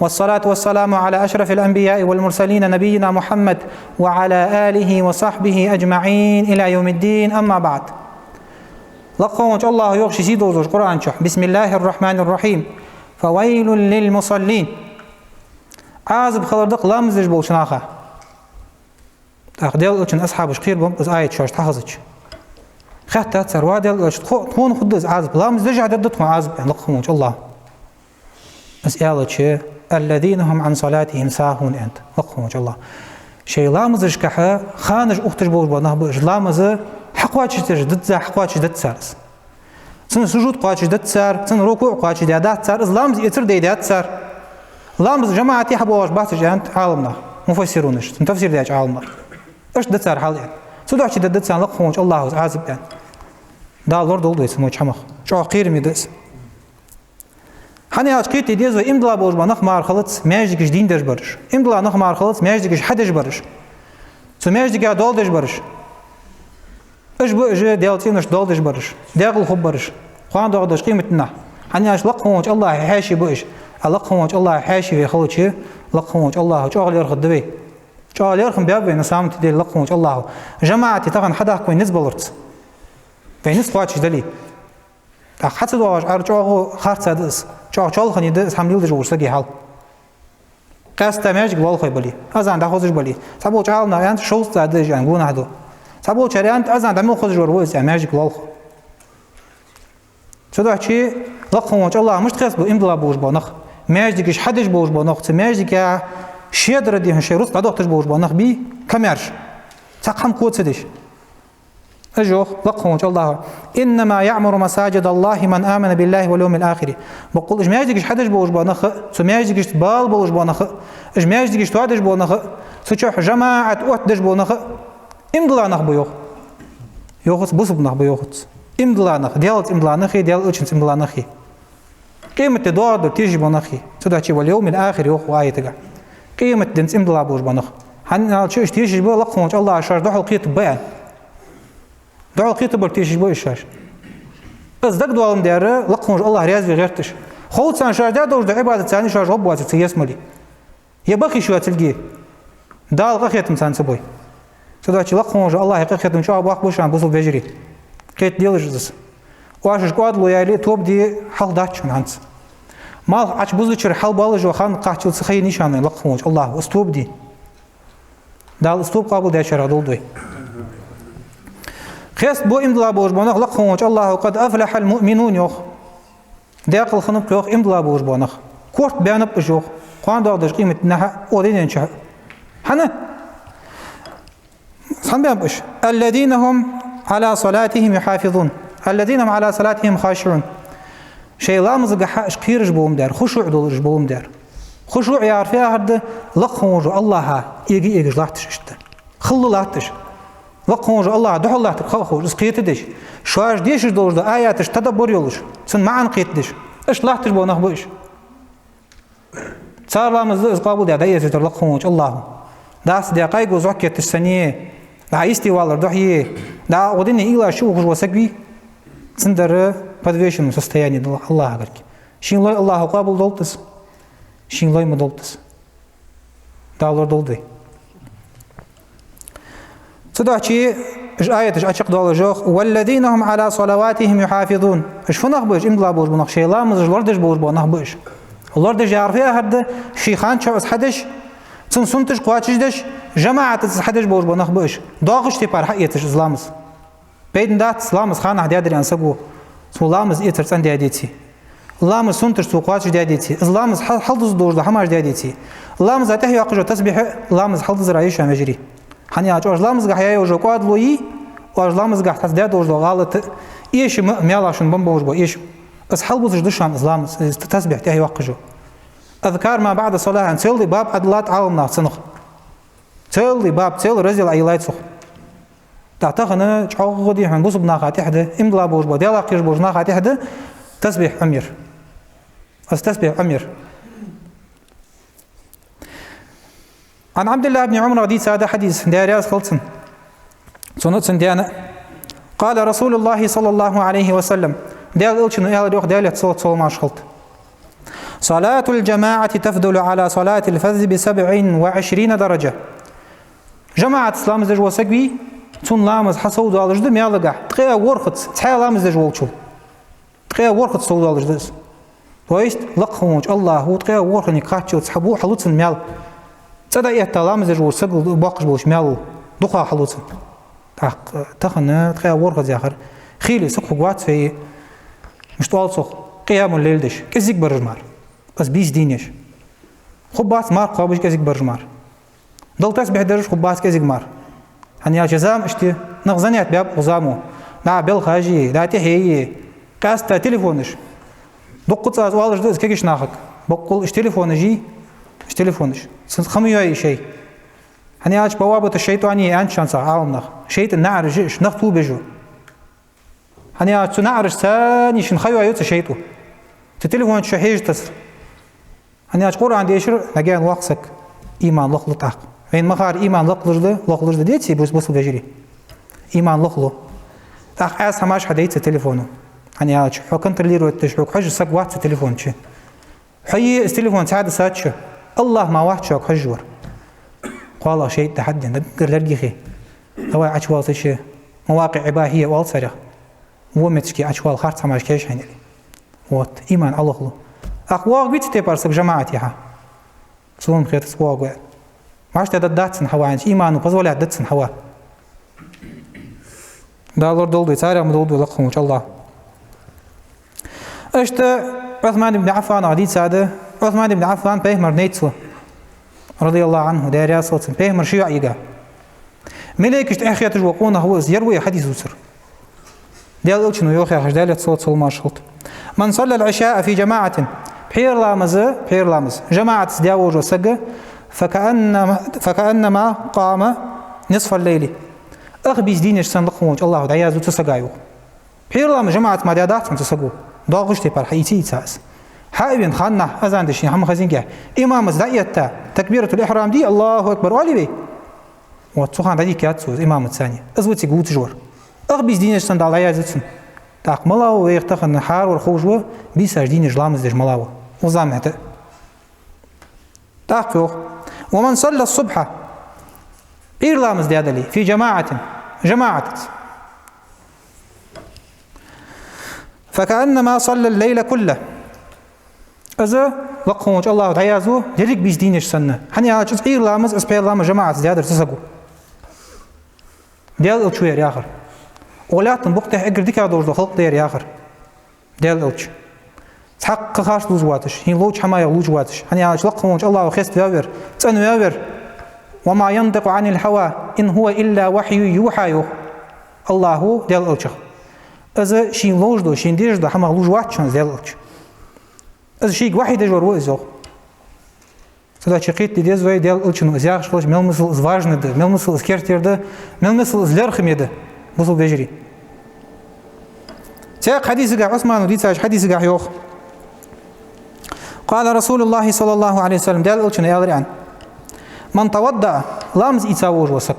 والصلاة والسلام على أشرف الأنبياء والمرسلين نبينا محمد وعلى آله وصحبه أجمعين إلى يوم الدين. أما بعد لقونج الله يغشي سيدوز القرآن شح. بسم الله الرحمن الرحيم. فويل للمصلين. عازب خلردق لامزج بوشناخا أخديل أوشن أصحاب شقير بهم از آية شاش تحظج خطة سروادل أوش تكون خدز عازب لامزج عددتهم عازب لقونج الله أسئلة شيء الذين هم عن صلاتهم ساهون أنت لقونج الله شيء لامزج كحا خانج أختج بوش بنهبج لامز حقواتش تجدد زا حقواتش دت سارس سن سجود قواتش دت سار سن ركوع قواتش دات سار از لامز يتر ديدات سار لامز جماعتي حبوش باسج أنت عالمنا مفسرونش تفسير ديج عالمنا ايش دت سار حال يعني سوداش دت سار لقونج الله عازب يعني دا لورد دول اسمه چمخ شو قير ميدس hani açık dediğiz ve imdala bozmanak marxalıt mecdikiş dindir barış. İmdala nak marxalıt mecdikiş hadej barış. Su mecdika doldej barış. İş bu işe deltiniş doldej barış. Dağıl xub barış. Xan doğdaş kıymetine. Hani aç laqonç Allah haşi bu iş. Laqonç Allah haşi ve xalçı laqonç Allah çoğlar xıdvi. قال يرخم بيابين سامت دي لقموش الله جماعتي طبعا حدا كوين نسبة لرت بينس قواتش دلي حتى دواج أرجعه خارج سادس شال خني دس حمل دجور سجي حال قاست ماجك والله بلي أزان ده خوزش بلي سبوا شال نايان شوز سادس جان قونا هذا سبوا شريان أزان ده مو خوزش وروز ماجك والله شده شيء لقموش الله مش تخس بإمضاء بوج بانخ ماجدكش حدش بوج بانخ ماجدك شيدر دي هنشي روس قدوق تجبوج بانخ بي كمرش تقهم قوت سدش أجوخ لقموش الله إنما يعمر مساجد الله من آمن بالله واليوم الآخر بقول إج ماجدكش حدش بوج بانخ ماجدكش بال بوج بانخ إج ماجدكش توادش بانخ سوچح جماعة أوت دش بانخ إمضاء نخ بيوخ يوخس بوس بنخ بيوخس إمضاء نخ ديالت إمضاء نخي ديال أوتشنس إمضاء نخي قيمة دور تيجي بنخي سودا شيء واليوم الآخر يوخ وآية قيمة دنس إمضاء بوج بنخ هن شو تيجي بقول لقمة الله عشر دحول قيت بيان دحول قيت برتيجي بقول إيش بس دك دوالم ديار لقمة الله رياض في غيرتش خود سان شار ده دور عبادة ثاني شار رب واسط سيسملي يبقى شو تلقيه دال قخيت مثلا سبوي سودا شيء لقمة الله قخيت إن شاء الله بوش عن بوصل بيجري قيت ديالجز واش قاد لو يالي توب دي حل داتش من هانس مال عش بوزلشر حل بالج وخان قاچل سخي نشان لقموش الله استوب دي دال استوب قابل داشر دولدوي خيس بو امدلا بوج بونخ لقموش الله قد افلح المؤمنون يوخ داقل خنب يوخ امدلا بوج بونخ كورت بيانب بجوخ قان داودش قيمة نها اودين نشا هنا سان بيانبش الذين هم على صلاتهم يحافظون الذين هم على صلاتهم خاشعون شيء لامز قحاش قيرج بوم دار خشوع دولج بوم دار خشوع يعرفها هذا لقموج الله يجي لاتش اشت خلو لاتش لقموج الله دح الله تخخو اسقيت دش شواج ديش دولج آياتش تدبر يولش سن معن قيت دش اش لاتش بو نخبش صار لامز قابل ده دايس لقموج الله داس دقائق وزكيت السنيه دا استيوالر دحيه دا ودين إلى شو هو وسقي سندر подвешенном состоянии Аллаха говорит. Шинлой Аллаху قابل долтыс, шинлой мы долтыс. Далор долды. صدقتي آية أشق دول جوخ والذين هم على صلواتهم يحافظون. إيش فنخ بيش إملا بوش بنخ شيء لا مزج وردش بوش بنخ بيش. الله رد يعرفها هذا شيء خان شو حدش سنتش قواتش دش جماعة حدش بوش بنخ بيش. ضاغش تبار حقيقتش إسلامس. بيدن دات إسلامس خان أحد يدري عن سبوه. إسلامس إيترس عن دياديتي. إسلامس سنتش قواتش دياديتي. إسلامس حلدز دور ده هماش دياديتي. إسلامس أتاه يقجو تسبيح إسلامس حلدز رأيش مجري. هني أجلامز قح يا وجو قاد لوي وأجلامز قح تزداد وجو غلط إيش ميالاشون بمبوج بو إيش بس حلبوز جدشان إسلامز تسبح تاه وقجو أذكار ما بعد الصلاة عن تيلي باب عدلات عالمنا صنخ تيلي باب تيل رزيل عيلات صخ تعتقنا تعقدي عن بوس بناقات إحدى إملا بوج بو ديلا قيش بوج ناقات إحدى تسبح أمير بس تسبح أمير عن عبد الله بن عمر رضي هذا حديث دارياس خلصن سنة ديانا قال رسول الله صلى الله عليه وسلم ديال إلشن إيال ريوخ ديالة صلاة ما شخلط صلاة الجماعة تفضل على صلاة الفذ ب27 درجة جماعة إسلام زج وسقبي تون لامز حصود على جد ميالقع تخيا ورخت تحيا لامز زج والشو تخيا ورخت صود على جد ويست لقهموج الله وتخيا ورخني كاتشو تسحبوه حلوتن ميال تدا يهتلام زج وسقل باقش بوش ميال دقا حلوتن تخن تخيا ورخت زاخر خيلي سقف قوات في مش طوال سخ قيام الليل دش كزيك برجمار بس بيس دينيش خبات مار قابش كزيك برجمار دل تسبح درج خبات كزيك مار هنيا جزام اشتي نغزنيات باب غزامو نا بل خاجي دا تحيي كاستا تليفونش دقت والش دز كيش ناخك بقول اش تليفون جي اش تليفونش خميو اي شيء هنيا اج بوابه الشيطانيه ان شانسا عاومنا شيطان نعرج نختو بجو هنيا تنعرج ثاني شن خيو ايوت شيطو تليفون شحيج تس هنيا قران ديشر نجان وقسك ايمان لخلط وين مخار ايمان لخلجده ديتي بوس بجري ايمان لخلو اس هماش حديت تليفونه هنيا حكنت لي روت تشوك حج سق وقت تليفون شي حي التليفون ساعد ساتش الله ما واحد شوك حجور قال شيء تحدي نقدر لرجيه هو أشوال شيء مواقع إباحية والسرة ومتشكي أشوال خارج ما شكيش هني وات إيمان الله له أقوى بيت تبارس بجماعتها سون خير سواق ماش تدداتن هوا عن إيمان وبزول دتن هوا دالور دولدو سارع مدولدو لقهم إن شاء الله أشت عثمان بن عفان عديد سادة عثمان بن عفان بيهمر نيتسو رضي الله عنه داريا صوت بيهمر شيوع يقع ملك اشت أخيات جوقونه هو يروي حديث وسر ديال أوتشنو يوخي أخش دالت صوت صل ماشلت من صلى العشاء في جماعة بحير لامز جماعة دياوج وسقة فكأنما قام نصف الليل أخبيز دينش سنلقوج الله دعيازو تسقايو بحير لامز جماعة ما ديادات تسقو ضاغشتي بار حيتي تساس حائبين خاننا أذان دشي هم خزين إمام زدائية تكبيرة الإحرام دي الله أكبر والي بي وتسخان دادي كاتسوز إمام الثاني أزوتي قوت جور أخبيز دينش سندال عيازتسن تاق ملاو ويختخن نحار والخوجو بيساج دينش لامز ديش ملاو وزامعت تاق ومن صلى الصبح إير لامز ديادلي في جماعة فكأنما صلى الليل كله إذا لقوش الله تعيازو ديريك بيش دينش سنة حني هاجز إير لامز إسبير لامز جماعة ديادر تسقو ديال الشوير يا آخر ولكن بوقتها اقر ديك هذا وجد خلق دير يا آخر ديال الش تحقق خاش لوجواتش هي لوج حماية لوجواتش هني هاج لقوش الله وخيست ياور تسأنو ياور وما ينطق عن الهوى إن هو إلا وحي يوحى الله ديال الش إذا شين لوجدو شين ديجدو حما لوجواتش ديال الش إذا شيء واحد جور وإزو سدا شقيت ديز وي ديال الشنو زياش خلش ملمسل زواجن ده ملمسل سكرتير ده ملمسل زلرخم يده بوصل بجري تاق حديث قا عثمان وديتاج حديث قا يوخ قال رسول الله صلى الله عليه وسلم ديال الشنو يالريان من توضأ لامز يتاوج وسك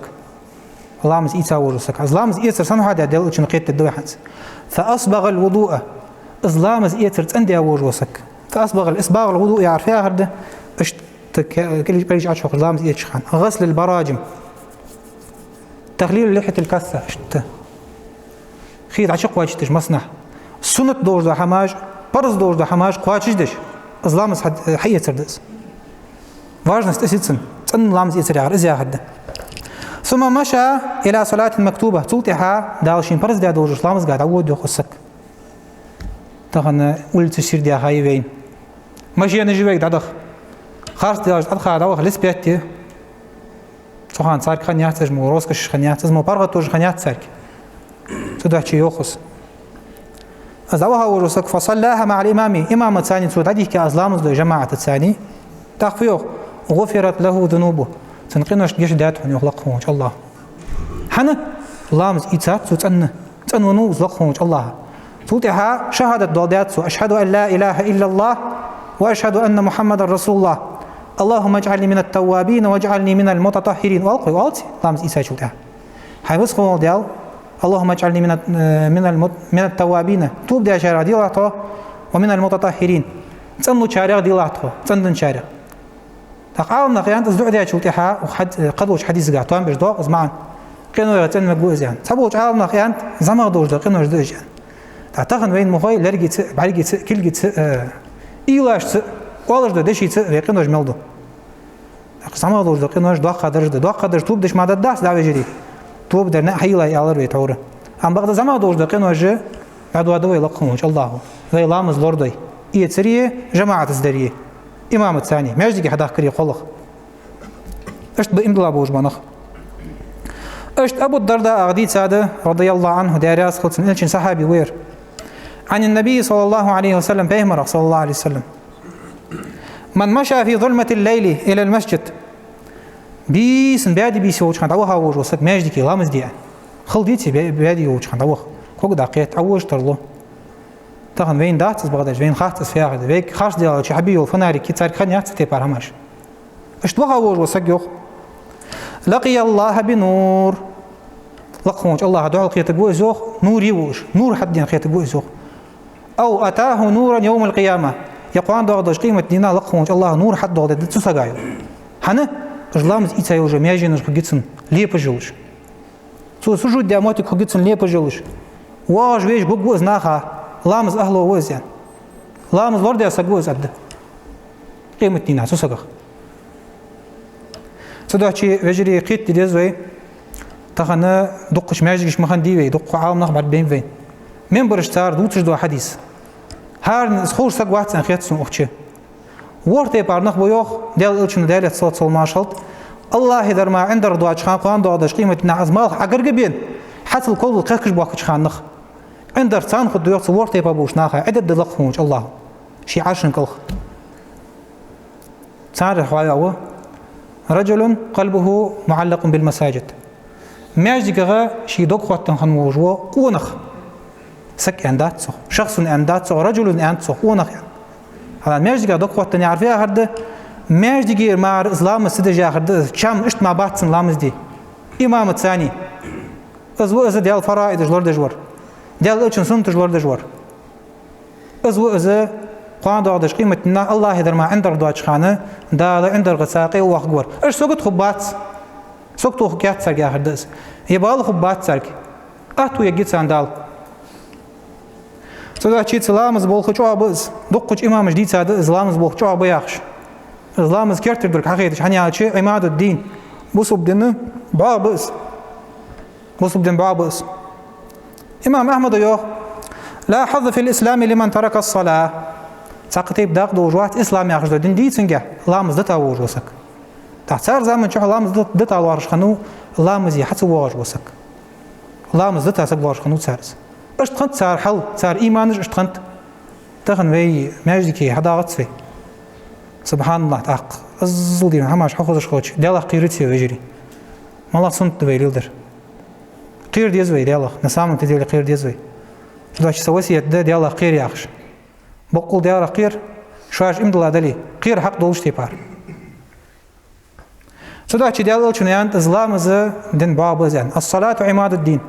لامز يتاوج وسك از لامز يتر سنه هذا ديال الشنو قيت الدوحنس فأصبغ الوضوء از لامز يتر تندي اوج وسك فأصبغ الإصباغ الوضوء يعرفها هرده كل بريج أشوف لامز يتشخن غسل البراجم تخليل لحية الكثة خيط عشق واجتش مصنع سنة دور ده حماج برز دور ده حماج قواتش دش لامز حية تردس واجنس تسيتسن تن لامز يتر يعر إزيا هرده ثم مشى إلى صلاة المكتوبة تلتها دالشين برز ده دور لامز قاعد عود يخصك تخن ولت السير دي هاي وين ماشي أنا جيبك دادخ خارج داج أدخل داوخ لسبيتي سخان صار خنيات مو روسكش خنيات مو برغتوج خنيات سارك تدعي شيء يخص أزوها ورسك فصلاها مع الإمام إمام الثاني سود هذه كأزلام ذو جماعة الثاني تخفيه غفرت له ذنوبه تنقنش جيش داتهم يخلقهم إن شاء الله حنا لامز إتسات تنونو زلقهم إن شاء الله توتها شهادة دودات أشهد أن لا إله إلا الله وأشهد أن محمد رسول الله اللهم اجعلني من التوابين واجعلني من المتطهرين والقي لامز إيسا شوتها حيبس خمول ديال اللهم اجعلني من التوابين توب دي شارع ديلاته ومن المتطهرين تنو شارع ديلاته تندن شارع تقاومنا قيانت ازدع دي شوتها وحد قدوش حديث قاعتوان باش دوق ازمعن قينو يغتن مقبوز يعني سابوش عاومنا قيانت زمغ دوش دو قينو جدوش يعني تعتقد وين مخوي لرجي بعرجي كل جت إيلاش والله ده دشي يقينوش ملدو قسمه دوش يقينوش دوا قدر توب دش ما داس دعوة جديد توب در نحيلا يالر بيتوره أم بعد زمان دوش يقينوش عدوا دوا يلقهم إن شاء الله زي لامز لوردي سرية جماعة الزدرية إمام الثاني ما يجدي حدا كري خلق أشت بإمدلا بوش بنخ أشت أبو الدرداء أغديد سادة رضي الله عنه دارياس خلصن إلشن صحابي وير عن النبي صلى الله عليه وسلم بيهمر صلى الله عليه وسلم من مشى في ظلمة الليل إلى المسجد بيسن بيادي بيسي وجه دعوها وجه وسك ماجدي كي لامز دي خلديتي بيادي وجه دعوه كوك دقيت أوج ترلو تاخن وين داتس بغداش وين خاطس فيها غدا ويك خاص ديال شي حبيو فناري كي تارك خنيات تيبار هماش اش دوها وجه وسك يوخ لقي الله بنور لقوش الله دعاء القيت بو زوخ نور يوش نور حد قيت بو زوخ أو أتاه نورا يوم القيامة يقوان دغدش قيمة دينا لقوش الله نور حد دغد تسقايو حنا lamız içay уже мяжинуш хогицын лепы жылыш. Сужу диамотик хогицын лепы жылыш. Уаж веш гугуз наха lamız ahlo вызян. Lamız var diye saguz addı. Kıymetli susagah. Sadahçı veciri qit diyez ve tahanı dokkuş magiş mahan diye dokku alnaq bad ben ve. Men barıştar dutuş do hadis. Her school sagwat san khiyatsun uqçı. Worte parnaq boyoq del ölçünü delet sot solmaşalt. Allah hidarma indar do açxan qan do adaş qiymetli azmal agırgı ben. Hasıl kol qaqış bu açxanıq. Indar san xud yoq worte pa boş naxa adad dalqhuj Allah. شي عشان كلخ تعرف حوايا رجل قلبه معلق بالمساجد ماجد جغا شي دوق وقتن خنوجو قونخ سك انداتسو شخص انداتسو رجل انداتسو قونخ هذا ماجد جغا دوق وقتن يعرفها هرد ماجد جير مار اسلام سدجا هرد شام اشت ما باتسن لامز دي امام الثاني از ديال فرائض جلور دجور ديال اچن سنت جلور دجور از قان داش قيمتنا الله يدر ما عندر دواج خانه دا عندر غساقي وخبر ايش سوقت خبات سوقت خيات سرق هردس يبال خبات سرق اتو يجيت ساندال سودا چيت سلامز بول خچو ابز دوقچ امام جديد ساد اسلامز بول خچو ابو ياخش اسلامز كرتر در حقيقه هنياچي عماد الدين بوسب دين بابس بوسب دين بابس امام احمد يو لا حظ في الاسلام لمن ترك الصلاه ساقتيب داق دوجوات اسلام ياخذ دين ديتسنجا لامز دتا وجوسك تحصار زمان شو لامز دتا وارش خنو لامز يحس واج وسك لامز دتا سك واج خنو تسارس اش تخنت صار حل صار ايمانش اش تخنت تخن وي ماجدكي حداغت في سبحان الله تاق الزلدين هماش حخوش خوش ديلا قيرتي ويجري مالا سنت ويلدر قير ديزوي ديلا نسامن تديل قير ديزوي باش سواسيه ديلا قير ياخش بقول ديار قير شاش امدلا دلي قير حق دولش تيبار سوداچ ديال چنيان اسلام ز دين باب زين الصلاه عماد الدين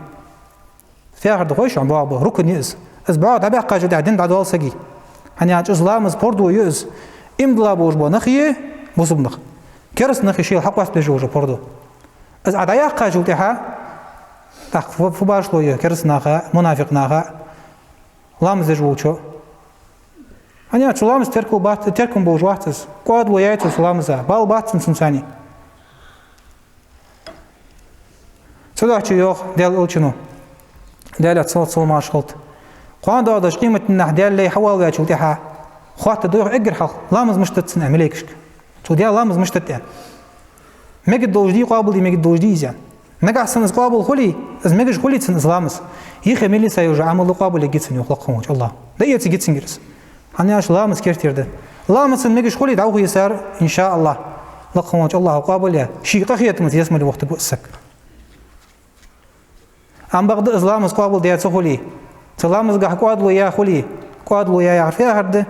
فيها دغوش عم باب ركن يز از بعد ابي قاج دين دال سغي هني اسلام ز بوردو يز امدلا بوش بو نخيه بوسبنخ كرس نخي شي حق واس بجوجو بوردو از ادايا قاج تها تاخ فباش لو كرس ناخا منافق ناخا لام زجوچو أنا سلام استركوا بات تركم بوجواتس قاد وياته سلام زا بال باتن سنساني سداچ يوخ ديال أوتشنو ديال صوت ما شغلت قاد هذا قيمة النحديال اللي حوال وياته تها خوات دوغ اجر حق لامز مشتت عمليكش تو ديال لامز مشتت يعني مجد دوجدي قابل دي مجد دوجدي زين نقع سنس قابل خلي از مجد خلي سنس لامز يخملي سيوجع عمل قابل يجتسن يخلقهم الله ده يتي جتسن جرس أنا أش لامس كرتيرده لامس المجش خلي دعوه يسار إن شاء الله لقهم الله قابل يا شيء قخيت مت يسمى الوقت بؤسك أم بعد إسلامس قابل ديات سخلي سلامس قح قاد ويا خلي قاد ويا يعرفها هرده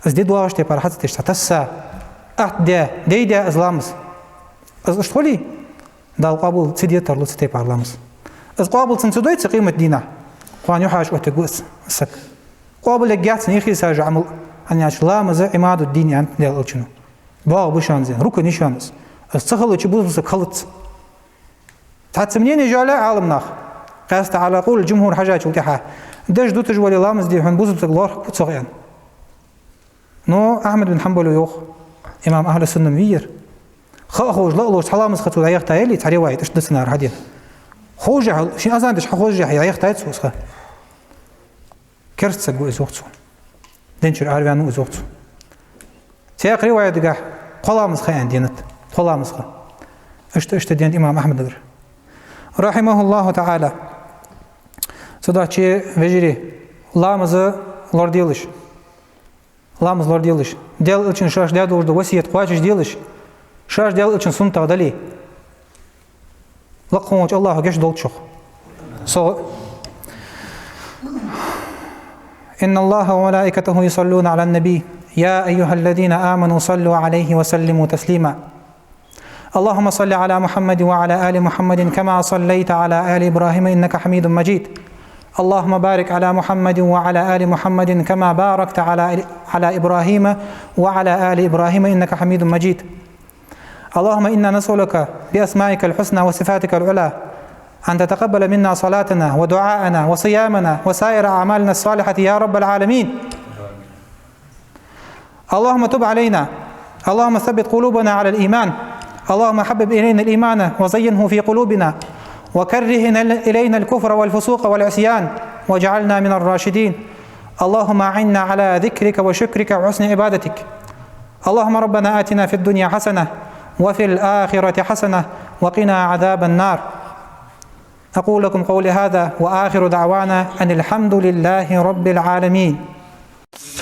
أزديد واش تبار حتى تشتتسا أحد ده إسلامس أز خلي ده القابل تدي ترلو تبار لامس أز قابل سنسدوي قيمة دينا قان يحاج وتجوس السك قابل الجات نيخي ساج عمل أن يشلا مزه عماد الدين يعني ديال ألشنو باغ بشان زين ركن نشانس استخلوا تشبوز بس خلط تحت منين يجعله عالم ناخ قاست على قول الجمهور حاجات وتحا دش دو تجوالي لامز دي حن بوز بتقلار بتصغيان نو أحمد بن حنبل ويوخ إمام أهل السنة مير خوج لا الله سلامز خطو دايق تايلي تعري وايد إيش دسنار هدين خوج شين أزان دش خوج دايق تايت سوسخه كرت سجوا إزوقته دينشر عارفينه إزوقته تياقري وايد جاه قلامز خيان دينت قلامز خ اشت دين إمام أحمد در رحمه الله تعالى صدقتي فجري لامز لرديلش لامز لرديلش ديال إلشن شاش ديال ورد وسية قواجش ديلش شاش ديال إلشن سنت غدلي لقوم الله جش دولتشخ إن الله وملائكته يصلون على النبي يا أيها الذين آمنوا صلوا عليه وسلموا تسليما اللهم صل على محمد وعلى آل محمد كما صليت على آل إبراهيم إنك حميد مجيد اللهم بارك على محمد وعلى آل محمد كما باركت على إبراهيم وعلى آل إبراهيم إنك حميد مجيد اللهم إنا نسألك بأسمائك الحسنى وصفاتك العلى أن تتقبل منا صلاتنا ودعاءنا وصيامنا وسائر أعمالنا الصالحة يا رب العالمين. اللهم تب علينا، اللهم ثبت قلوبنا على الإيمان، اللهم حبب إلينا الإيمان وزينه في قلوبنا، وكره إلينا الكفر والفسوق والعصيان، واجعلنا من الراشدين. اللهم أعنا على ذكرك وشكرك وحسن عبادتك. اللهم ربنا آتنا في الدنيا حسنة وفي الآخرة حسنة وقنا عذاب النار. أقول لكم قولي هذا وآخر دعوانا أن الحمد لله رب العالمين.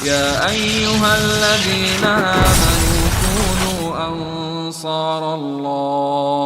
يا أيها الذين آمنوا كونوا أنصار الله